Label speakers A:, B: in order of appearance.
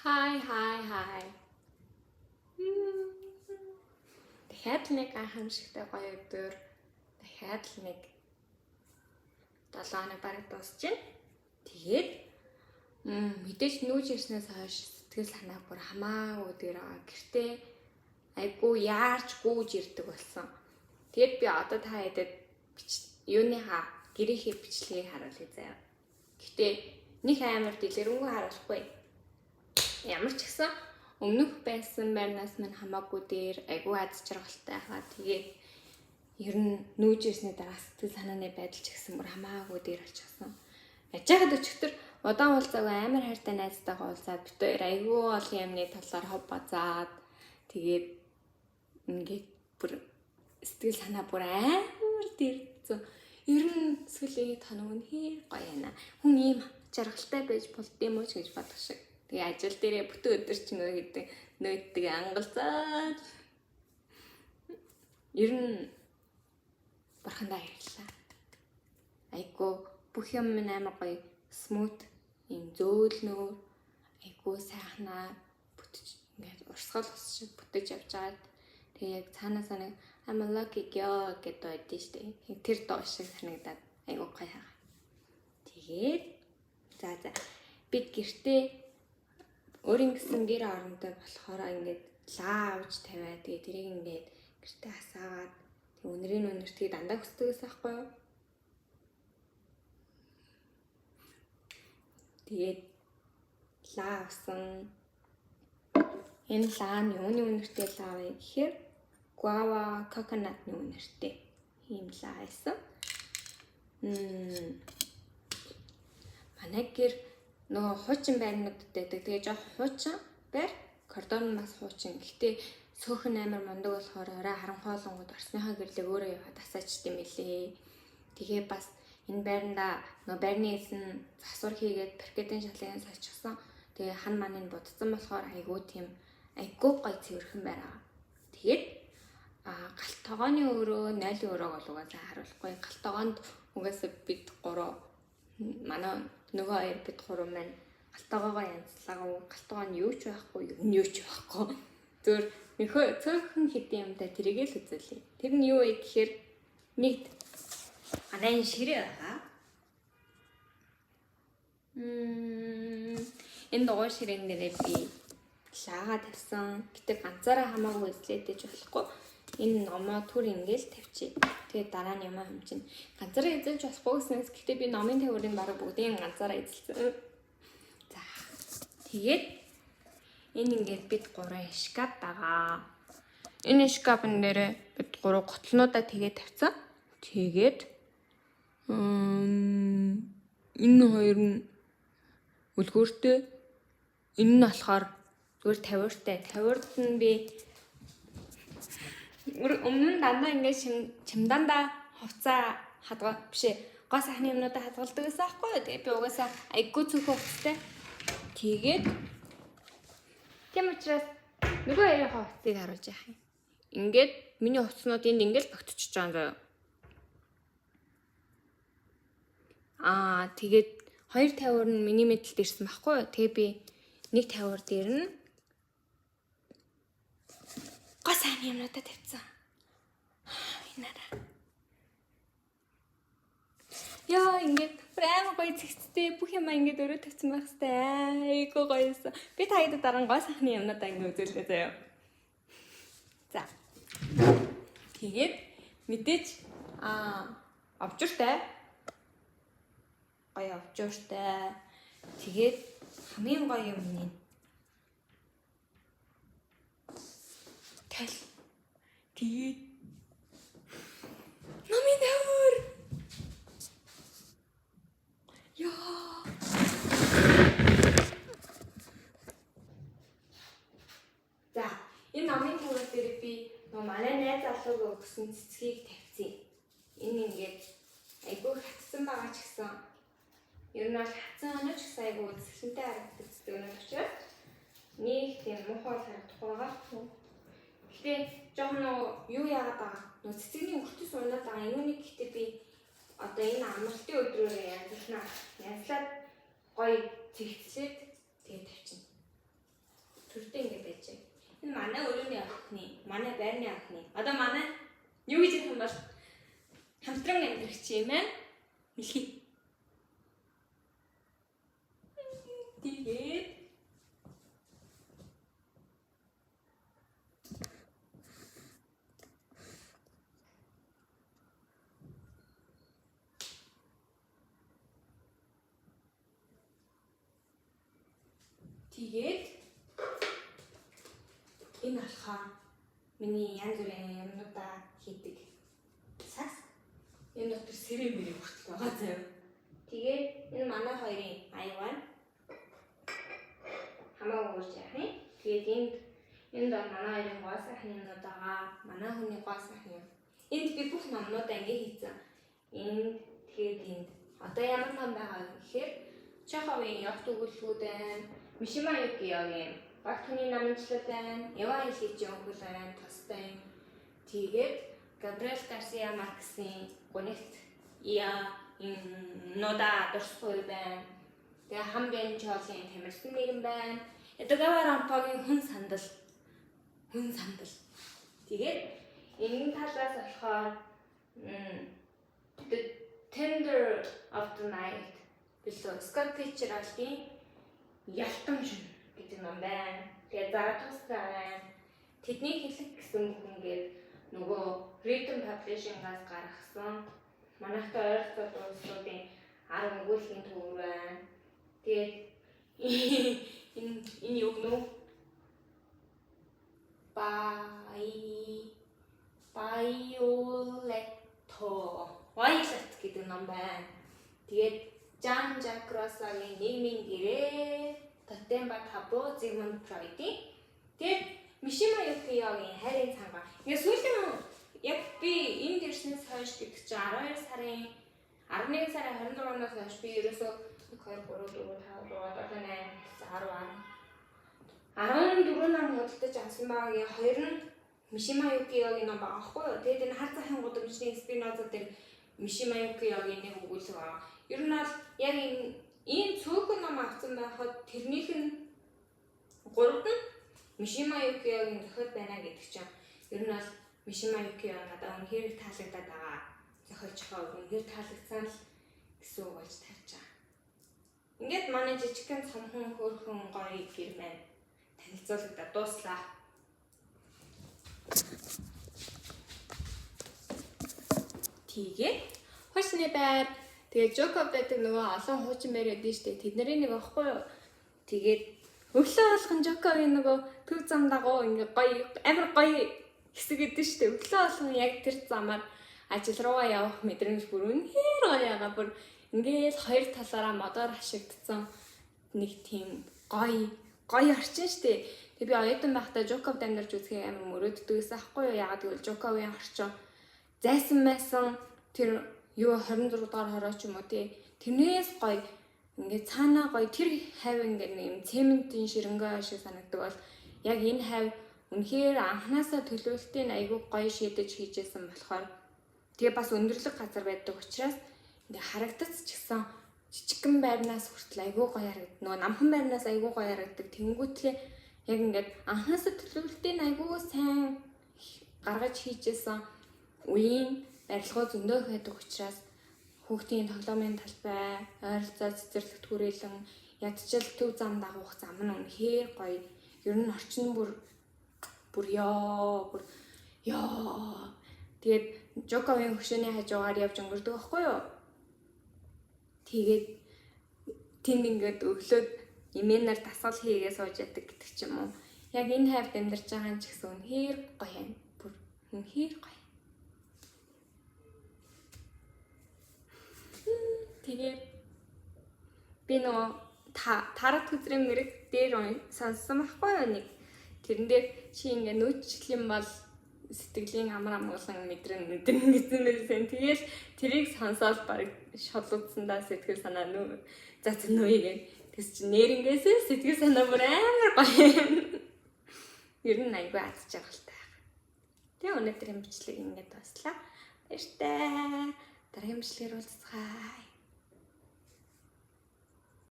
A: Хай. Дахиад л нэг гайхамшигтай гоё өдөр. Дахиад л нэг 7 хоног бараг дуусч байна. Тэгээд мэдээж нүүж ирснээс хойш сэтгэл санаа бүр хамаагүй дээр байгаа. Гэртээ айгүй яарч гүүж ирдэг болсон. Тэгээд би одоо та хэдэд юуныхаа гэрийнхээ бичлэгийг харуулъя заяа. Гэтэ нэг амар дэлгэрэнгүй харуулахгүй. Ямар ч гэсэн өмнөх байсан байрнаас минь хамаагүй дээр айгүй аз жаргалтай хаа. Тэгээд ер нь нүүж ирсний дараа сэтгэл санааны байдал ч гэсэн бүр хамаагүй дээр болчихсон. Яжгаад өчигдөр удаан уулзаагүй амар хайртай найзтайгаа уулзаад бид хоёр айгүй олон юмны талаар хов базаад тэгээд ингээд бүр сэтгэл санаа бүр амар дэрцэн. Ер нь сүүлийн тоног нь гоё байна. Хүн ийм жаргалтай байж болд юм уу гэж бодох шиг. Тэгээ ажил дээрээ бүтэн өдөр чинь гэдэг нөөддөг ангалзаад. Ер нь бурхандаа баярлалаа. Айгу бүх юм минь амар гоё смут юм зөөлнөр айгу сайхнаа бүтэж ингээд урсгал ус шиг бүтэж явж байгаад тэгээ яг цаанаасаа нэг I'm a lucky girl гэдэг байдсан шүү дээ. Тэр доо шиг санагдаад айгу гоё хаа. Тэгээд за бид гэртээ өөрийн гэсэн гэр оронтой болохоор ингээд лаавж тавиад тэгээ тэрийг ингээд гэртээ хасаагаад тэг өнрийн өнөртгийг дандаа хүсдэгээс аахгүй юу. Тэгээд лаавсан энэ лаа нь юуны өнөртэй лаа вэ гэхээр guava coconut-ны өнөртэй ийм лаа байсан. Манай гэр нөгөө хуучин байрнуудад байдаг. Тэгээ жоох хуучин байр, коридор нь бас хуучин. Гэхдээ сөөхөн амар мундаг болохоор орой харанхуйлангууд орсныхаа гэрлэг өөрөө яваад асаачд юм билээ. Тэгээ бас энэ байранда нөгөө байрны эзэн засвар хийгээд паркетын шалгын сольчихсан. Тэгээ хан маныг будцсан болохоор айгуу тийм айгуу гоё цэвэрхэн байраа. Тэгээд галт тогооны өрөө 0 өрөөг бол угаасаа харуулахгүй. Галт тогоонд угаасаа бид 3 манай нөгөө хоёр бид 3 маань галт тогоогоо янзлаагаа. Галт тогоо нь юу ч байхгүй, юу ч байхгүй. Зөвхөн нөхөө цөөхөн хэдийн юмтай тэрийг л үзүүлээ. Тэр нь юу вэ гэхээр нэгд манай ширээ байгаа. Энэ догоо ширээн дээрээ би лаагаа тавьсан. Гэтэ ганцаараа хамаагүй эзлэдэж болохгүй. Энэ номоо түр ингээл тавьчих. Тэгээд дараа нь юм хэмжин. Ганцаараа эзэлж болохгүй гэснээс гэтээ би номын төвөрийн бараг бүгдийг ганцаараа эзэлсэн. За. Тэгээд энэ ингээд бид 3 шкаф байгаа. Энэ шкафн дээр бид 3 готлнуудаа тэгээд тавьсан. Тэгээд энэ хоёр нь үлгөөртэй. Энэ нь болохоор зүгээр тавиуртай. Тавиурд нь би өмнө нь дандаа ингээд чимдандаа хувцаа хадгаа бишээ гоо сайхны юмнуудаа хадгалдаг гэсэн аахгүй юу. Тэгээ би угаасаа айггүй цөөхөн хувцтай. Тэгээд тийм учраас нөгөө хоёрын хувцсыг харуулж яах юм. Ингээд миний хувцснууд энд ингээд багтчихж байгаа заяа. Тэгээд 2 тавиур нь миний мэдлэлд ирсэн байхгүй юу. Тэгээ би 1 тавиур дээр нь гоо сайхны юмнуудаа тавьсан. Инаараа. Яа ингээд прямо гоё зэгцтэй бүх юм ингээд өрөө тавьсан байх хэвээр. Айгуу гоёсэн. Би та хэд дараа гоо сайхны юмнуудаа ингээд үзүүлээ заяа. За. Тэгээд мэдээж овжиртай. Гоё овжиртай. Тэгээд хамгийн гоё юм нь тал. Тэгээд номын төвөр. Яа. За, энэ номын төвөр дээр би манай найз залууг өгсөн цэцгийг тавьсан. Энэ ингээд айгүй хатсан байгаа ч гэсэн ер нь бол хатсан өнөч гэсэн айгүй үзэсгэлэнтэй харагддаг цэцэг өнөч учраас нэг тийм муухай харагдахгүй байгаа. Гэтэ жоохон юу яагаад байгаа. Нөө цэцэгний өртөс унаад байгаа. Юуныг гэхдээ би одоо энэ амралтын өдрөөр янзлаад гоё цэгцлээд тэгээд тавьчихна. төртөө ингэ байж байгаа. Энэ манай өрөөний охины, манай байрны охины. Одоо манай юу гэж хэлэх юм бол хамтран амьдрагч юм байна. Мэлхий. Тэгээд энэ болохоор миний янз бүрийн юмнуудаа хийдэг сакс. Энэ дотор сэрэн бэрэг хүртэл байгаа заяа. Тэгээд энэ манай хоёрын аюун хамаагүй урж яах юм. Тэгээд энд манай хоёрын гоо сайхны юмнууд байгаа. Манай хүний гоо сайхны юм. Энд би бүх номнуудаа ингэ хийсэн. Энд тэгээд энд одоо ямар ном байгаа гэхээр Чеховын ягт өгүүлбүүд байна. Мишима Юкиогийн багт хүний намжлал байна. Ява Иличийн өгүүл байна. Тостой. Тэгээд Габриэл Гарсиа Маркесийн гонигт нода дурсгүй байна. Тэгээ Хамбен Чолийн тамирчин нэрэн байна. Эдгээр рампагийн хүн сандал. Тэгээд энэ талаас болохоор The Tender of the Night билүү Scott Fitzgeraldийн Ялтан шин гэдэг ном байна. Тэгээ Заратустра байна. Тэдний хэлэг гэсэн бүхэнгээд нөгөө Rhythm Publishing-аас гаргасан манайхтай ойролцоол улсуудын 10 өгүүлбэрийн төвөр байна. Тэгээд энэ юу гэнэ? Violet гэдэг ном байна. Тэгээд Jean-Jacques Rousseau-гийн Нийгмийн гэрээ, Тотемба табу, Sigmund Freud-ийн тэгээд Мишима Юкиогийн хайрын цангаа. Ингээ сүүлийн яг би энд ирснээс хойш гэдэг чинь 12 сарын 11 сарын 26-наас хойш би ерөөсөө 1 2 3 4 5 6 7 8 14 нам худалдаж авсан багийн хоёр нь Мишима Юкиогийн ном байгаа байхгүй юу? Тэгээд энэ хар захын гудамжны Спиноза дээр Мишима Юкиогийн нэг өгүүлбэр байгаа. Ер нь бол яг энэ цөөхөн ном авсан байхад тэрнийх нь 3-д нь Мишима Юкиогийн зохиол байна гэдэг чинь ер нь бол Мишима Юкио надад үнэхээр таалагдаад байгаа. Зохиолчхоо үнэхээр таалагдсан л гэсэн үг болж тавьж байгаа. Ингээд манай жижигхэн цомхон хөөрхөн гоё гэр маань танилцуулагдаад дууслаа. Тэгээд хошны байр тэгээд Жоков гэдэг нөгөө олон хуучин байр байдсан шүү дээ. Тэдний нэг аахгүй юу? Тэгээд өглөө болгон Жоковын нөгөө төв зам дагуу ингээ гоё амар гоё хэсэг гэдэг шүү дээ. Өглөө болгон яг тэр замаар ажил руугаа явах мэдрэмж бүр үнэхээр гоё яага. Бүр ингээл хоёр талаараа модоор хашигдсан нэг тийм гоё орчин шүү дээ. Тэг би оюутан байхдаа Жоков амьдарч үзэхээ амар мөрөөддөг гэсэн аахгүй юу? Яагаад гэвэл Жоковын орчин зайсан байсан тэр юу 26 дугаар хороо ч юм уу тий. Тэрнээс гоё ингээд цаанаа гоё тэр хавь ингээд нэг юм цементийн ширэнгөө шиг санагддаг бол яг энэ хавь үнэхээр анханасаа төлөвлөлтийн айгүй гоё шийдэж хийжсэн болохоор тэгээ бас өндөрлөг газар байдаг учраас ингээд харагдаж ч гэсэн жижигхэн байрнаас хүртэл айгүй гоё харагддаг. Нөгөө намхан байрнаас айгүй гоё харагддаг. Тэнгүүтлээ яг ингээд анханасаа төлөвлөлтийн айгүй сайн гаргаж хийжсэн үеийн барилгоо зөндөө байдаг учраас хүүхдийн тоглоомын талбай, ойролцоо цэцэрлэгт хүрээлэн ядчил төв зам дагуух зам нь үнэхээр гоё. Ер нь орчин бүр ёо. Тэгээд Жоковын хөшөөний хажуугаар явж өнгөрдөг байхгүй юу? Тэгээд тэнд ингээд өглөөд имэнээр дасгал хийгээ сууж яддаг гэдэг ч юм уу. Яг энэ хавьд амьдарч байгаа ч гэсэн үнэхээр гоё юм. Бүр үнэхээр гоё. Тэгээд би нөгөө тарат хөзрийн мэрэг дээр сонссон байхгүй юу нэг. Тэрэн дээр чи ингээ нөөцчлэн бол сэтгэлийн амар амгалан мэдрэн гэсэн байсан. Тэгэл тэрийг сонсоод баг шодлогдсандаа сэтгэл санаа нөө зацсан нөөе гэс чи нэрнгээс сэтгэл санаа бүр амар гоё. Ер нь айгүй азж байгаа л та. Тэгээ өнөөдрийн бичлэг ингээд дуслаа. Баяртай. Дараагийн бичлэгээр уулзцгаая.